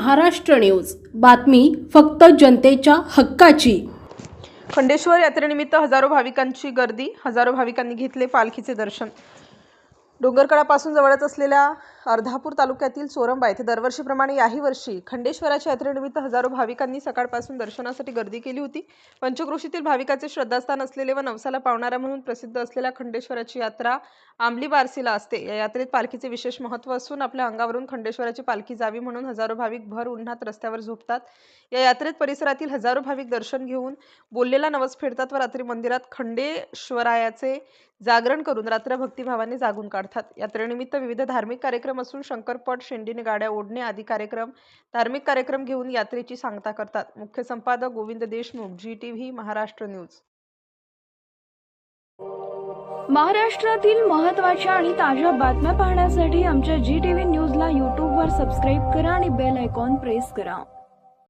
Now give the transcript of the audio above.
Maharashtra news, बातमी फक्त जनतेच्या हक्काची। खंडेश्वर यात्रेनिमित्त हजारो भाविकांची गर्दी, हजारो भाविकांनी घेतले पालखीचे दर्शन। डोंगरकडापासून जवळच असलेल्या अर्धापूर तालुक्यातील चोरंबा येथे दरवर्षीप्रमाणे याही वर्षी खंडेश्वराच्या यात्रेनिमित्त हजारो भाविकांनी सकाळपासून दर्शनासाठी गर्दी केली होती। पंचक्रोशीतील भाविकाचे श्रद्धास्थान असलेले व नवसाला पावणारा म्हणून प्रसिद्ध असलेल्या खंडेश्वराची यात्रा आंबली बारसीला असते। या यात्रेत पालखीचे विशेष महत्त्व असून आपल्या अंगावरून खंडेश्वराची पालखी जावी म्हणून हजारो भाविक भर उन्हात रस्त्यावर झोपतात। या यात्रेत परिसरातील हजारो भाविक दर्शन घेऊन बोललेला नवस फेडतात व रात्री मंदिरात खंडेश्वरायाचे जागरण करून रात्र भक्तिभावाने जागून काढतात। यात्रेनिमित्त विविध धार्मिक कार्यक्रम असून शंकरपट, शेंडीने गाड्या ओढणे आदी धार्मिक कार्यक्रम घेऊन यात्रेची सांगता करतात। मुख्य संपादक गोविंद देशमुख, GTV महाराष्ट्र न्यूज। महाराष्ट्रातील महत्त्वाच्या आणि ताज्या बातम्या पाहण्यासाठी आमच्या GTV न्यूजला YouTube वर सबस्क्राइब करा आणि बेल आयकॉन प्रेस करा।